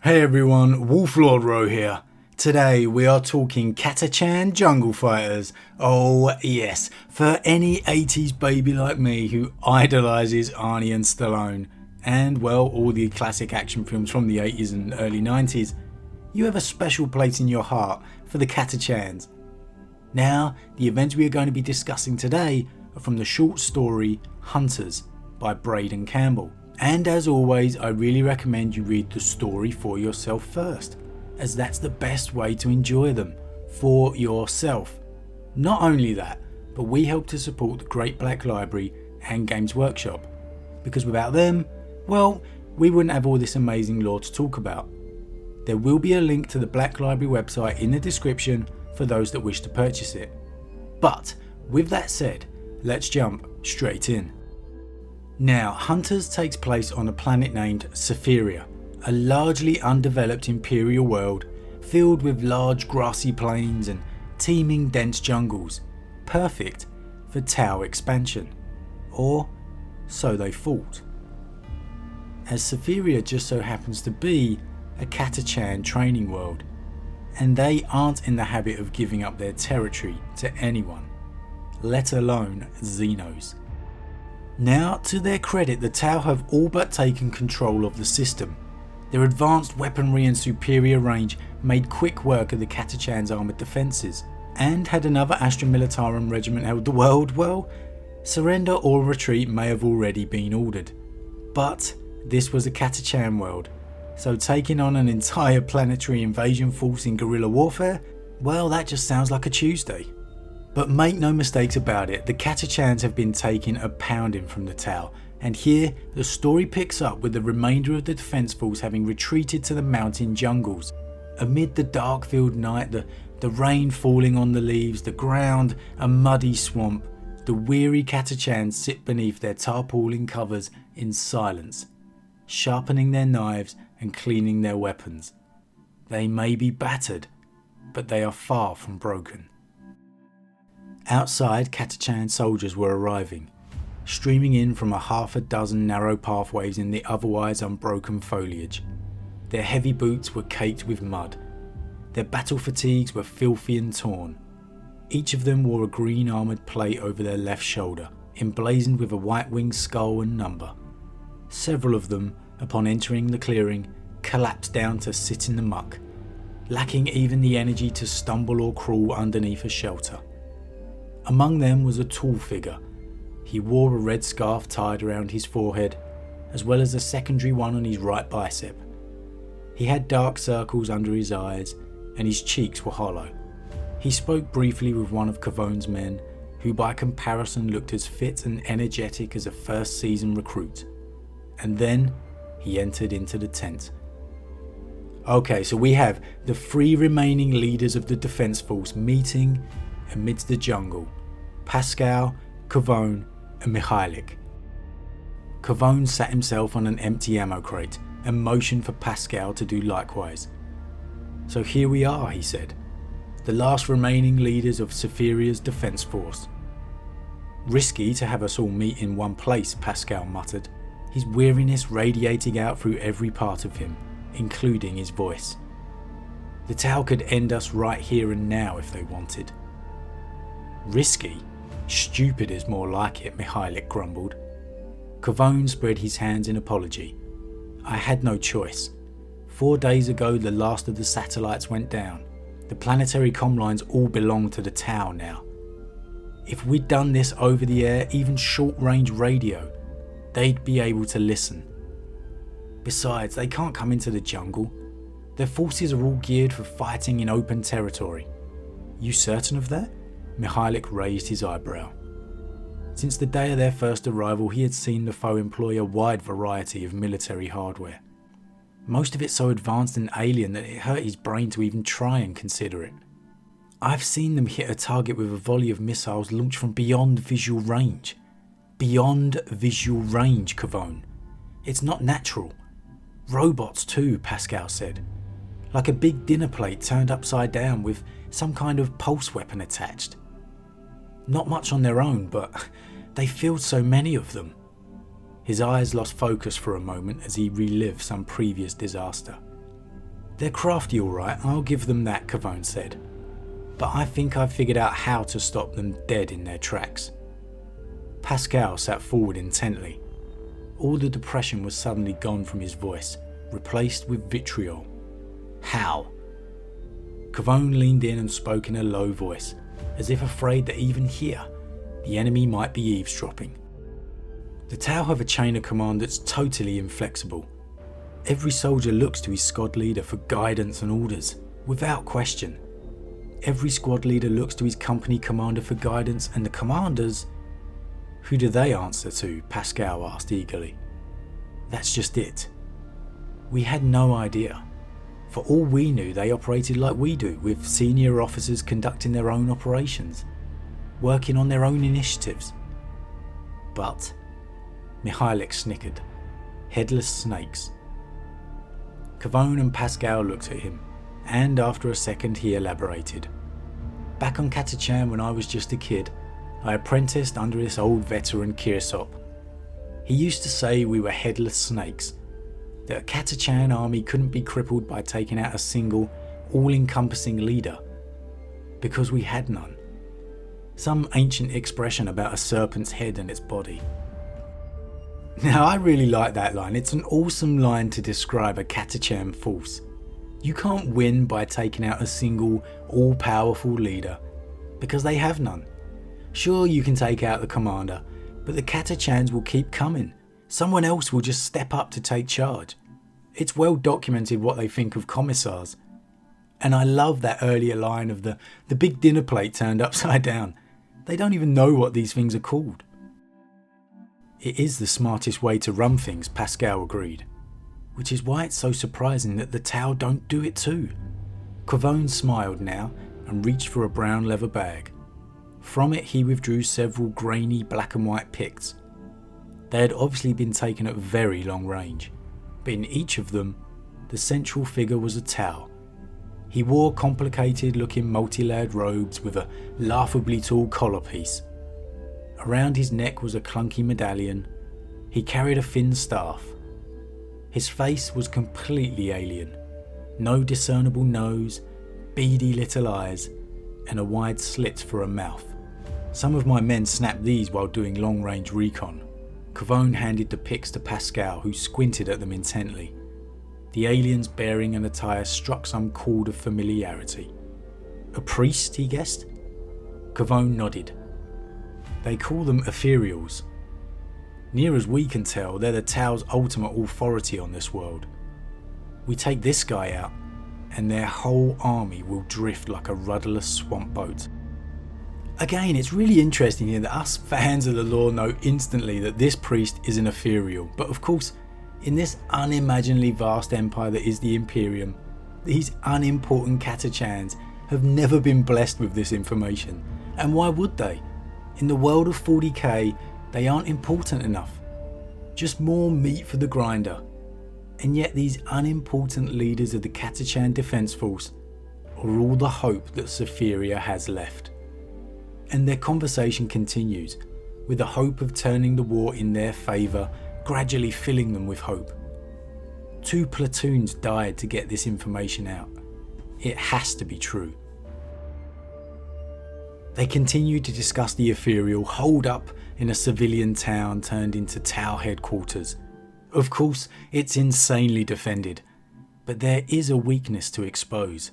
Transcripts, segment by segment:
Hey everyone, Wolf Lord Rho here. Today we are talking Catachan jungle fighters. Oh yes, for any 80s baby like me who idolises Arnie and Stallone, and well, all the classic action films from the 80s and early 90s, you have a special place in your heart for the Catachans. Now, the events we are going to be discussing today are from the short story Hunters by Braden Campbell. And as always, I really recommend you read the story for yourself first, as that's the best way to enjoy them, for yourself. Not only that, but we help to support the Great Black Library and Games Workshop, because without them, well, we wouldn't have all this amazing lore to talk about. There will be a link to the Black Library website in the description for those that wish to purchase it. But with that said, let's jump straight in. Now, Hunters takes place on a planet named Sephiria, a largely undeveloped imperial world filled with large grassy plains and teeming dense jungles, perfect for Tau expansion. Or so they thought. As Sephiria just so happens to be a Catachan training world, and they aren't in the habit of giving up their territory to anyone, let alone Xenos. Now, to their credit, the Tau have all but taken control of the system. Their advanced weaponry and superior range made quick work of the Catachans' armoured defences, and had another Astra Militarum regiment held the world, well, surrender or retreat may have already been ordered. But this was a Catachan world, so taking on an entire planetary invasion force in guerrilla warfare, well, that just sounds like a Tuesday. But make no mistakes about it, the Catachans have been taking a pounding from the Tau, and here the story picks up with the remainder of the defence force having retreated to the mountain jungles. Amid the dark-filled night, the rain falling on the leaves, the ground a muddy swamp, the weary Catachans sit beneath their tarpaulin covers in silence, sharpening their knives and cleaning their weapons. They may be battered, but they are far from broken. Outside, Catachan soldiers were arriving, streaming in from a half a dozen narrow pathways in the otherwise unbroken foliage. Their heavy boots were caked with mud. Their battle fatigues were filthy and torn. Each of them wore a green armoured plate over their left shoulder, emblazoned with a white-winged skull and number. Several of them, upon entering the clearing, collapsed down to sit in the muck, lacking even the energy to stumble or crawl underneath a shelter. Among them was a tall figure. He wore a red scarf tied around his forehead, as well as a secondary one on his right bicep. He had dark circles under his eyes, and his cheeks were hollow. He spoke briefly with one of Kavone's men, who by comparison looked as fit and energetic as a first season recruit. And then he entered into the tent. Okay, so we have the three remaining leaders of the defence force meeting amidst the jungle: Pascal, Kavone and Mihailik. Kavone sat himself on an empty ammo crate and motioned for Pascal to do likewise. "So here we are," he said, "the last remaining leaders of Sephiria's defence force." "Risky to have us all meet in one place," Pascal muttered, his weariness radiating out through every part of him, including his voice. "The Tau could end us right here and now if they wanted." "Risky? Stupid is more like it," Mihailik grumbled. Kavone spread his hands in apology. "I had no choice. 4 days ago the last of the satellites went down. The planetary comm lines all belong to the Tau now. If we'd done this over the air, even short-range radio, they'd be able to listen. Besides, they can't come into the jungle. Their forces are all geared for fighting in open territory." "You certain of that?" Mihailik raised his eyebrow. Since the day of their first arrival, he had seen the foe employ a wide variety of military hardware. Most of it so advanced and alien that it hurt his brain to even try and consider it. "I've seen them hit a target with a volley of missiles launched from beyond visual range." "Beyond visual range, Kavone. It's not natural. Robots too," Pascal said. "Like a big dinner plate turned upside down with some kind of pulse weapon attached. Not much on their own, but they filled so many of them." His eyes lost focus for a moment as he relived some previous disaster. They're crafty alright, I'll give them that, Kavone said. But I think I've figured out how to stop them dead in their tracks. Pascal sat forward intently. All the depression was suddenly gone from his voice, replaced with vitriol. How? Kavone leaned in and spoke in a low voice, as if afraid that even here, the enemy might be eavesdropping. The Tau have a chain of command that's totally inflexible. Every soldier looks to his squad leader for guidance and orders, without question. Every squad leader looks to his company commander for guidance, and the commanders... Who do they answer to? Pascal asked eagerly. That's just it. We had no idea. For all we knew, they operated like we do, with senior officers conducting their own operations, working on their own initiatives. But, Mihailik snickered. Headless snakes. Kavone and Pascal looked at him, and after a second he elaborated. Back on Catachan when I was just a kid, I apprenticed under this old veteran Kirsop. He used to say we were headless snakes, that a Catachan army couldn't be crippled by taking out a single, all-encompassing leader, because we had none. Some ancient expression about a serpent's head and its body. Now I really like that line. It's an awesome line to describe a Catachan force. You can't win by taking out a single, all-powerful leader, because they have none. Sure, you can take out the commander, but the Catachans will keep coming. Someone else will just step up to take charge. It's well documented what they think of commissars. And I love that earlier line of the big dinner plate turned upside down. They don't even know what these things are called. It is the smartest way to run things, Pascal agreed. Which is why it's so surprising that the Tau don't do it too. Kavone smiled now and reached for a brown leather bag. From it he withdrew several grainy black and white picts. They had obviously been taken at very long range, but in each of them, the central figure was a Tau. He wore complicated looking multi-layered robes with a laughably tall collar piece. Around his neck was a clunky medallion. He carried a thin staff. His face was completely alien. No discernible nose, beady little eyes, and a wide slit for a mouth. Some of my men snapped these while doing long-range recon. Kavone handed the pics to Pascal, who squinted at them intently. The alien's bearing and attire struck some chord of familiarity. A priest, he guessed? Kavone nodded. They call them ethereals. Near as we can tell, they're the Tau's ultimate authority on this world. We take this guy out, and their whole army will drift like a rudderless swamp boat. Again, it's really interesting here that us fans of the lore know instantly that this priest is an ethereal, but of course, in this unimaginably vast empire that is the Imperium, these unimportant Catachans have never been blessed with this information, and why would they? In the world of 40k, they aren't important enough. Just more meat for the grinder. And yet these unimportant leaders of the Catachan Defence Force are all the hope that Sephiria has left. And their conversation continues, with the hope of turning the war in their favour, gradually filling them with hope. 2 platoons died to get this information out. It has to be true. They continue to discuss the ethereal holed up in a civilian town turned into Tau headquarters. Of course, it's insanely defended, but there is a weakness to expose.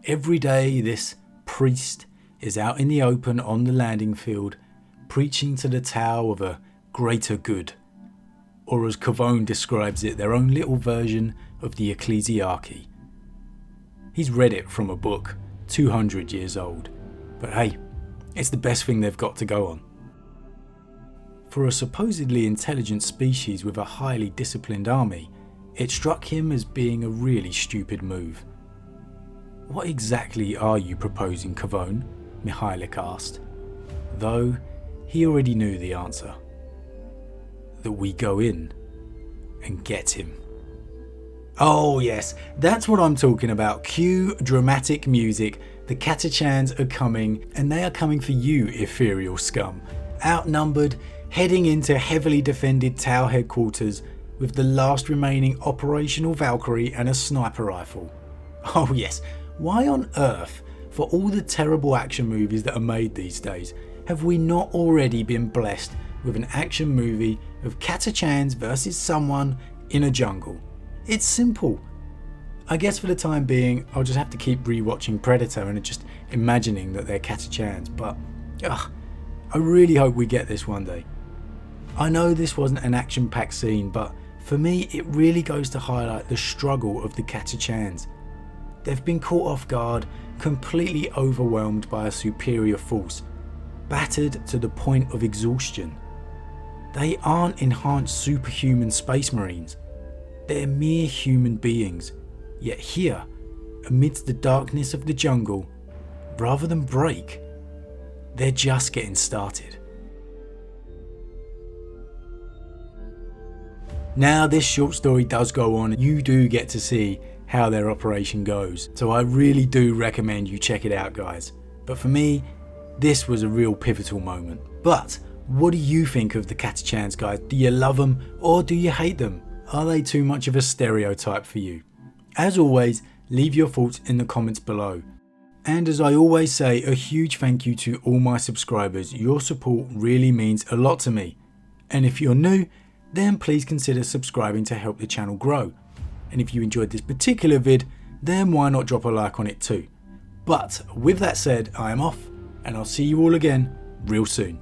Every day this priest is out in the open on the landing field, preaching to the Tau of a greater good, or as Kavone describes it, their own little version of the ecclesiarchy. He's read it from a book, 200 years old. But hey, it's the best thing they've got to go on. For a supposedly intelligent species with a highly disciplined army, it struck him as being a really stupid move. What exactly are you proposing, Kavone? Mihailik asked, though he already knew the answer. That we go in and get him. Oh yes, that's what I'm talking about. Cue dramatic music. The Catachans are coming, and they are coming for you, ethereal scum. Outnumbered, heading into heavily defended Tau headquarters with the last remaining operational Valkyrie and a sniper rifle. Oh yes, why on earth, for all the terrible action movies that are made these days, have we not already been blessed with an action movie of Catachans versus someone in a jungle? It's simple. I guess for the time being, I'll just have to keep rewatching Predator and just imagining that they're Catachans, but I really hope we get this one day. I know this wasn't an action-packed scene, but for me it really goes to highlight the struggle of the Catachans. They've been caught off guard, completely overwhelmed by a superior force, battered to the point of exhaustion. They aren't enhanced superhuman space marines. They're mere human beings. Yet here, amidst the darkness of the jungle, rather than break, they're just getting started. Now this short story does go on, you do get to see how their operation goes, so I really do recommend you check it out, guys. But for me, this was a real pivotal moment. But what do you think of the Catachans, guys? Do you love them or do you hate them? Are they too much of a stereotype for you? As always, leave your thoughts in the comments below. And as I always say, a huge thank you to all my subscribers. Your support really means a lot to me. And if you're new, then please consider subscribing to help the channel grow. And if you enjoyed this particular vid, then why not drop a like on it too. But with that said, I am off, and I'll see you all again real soon.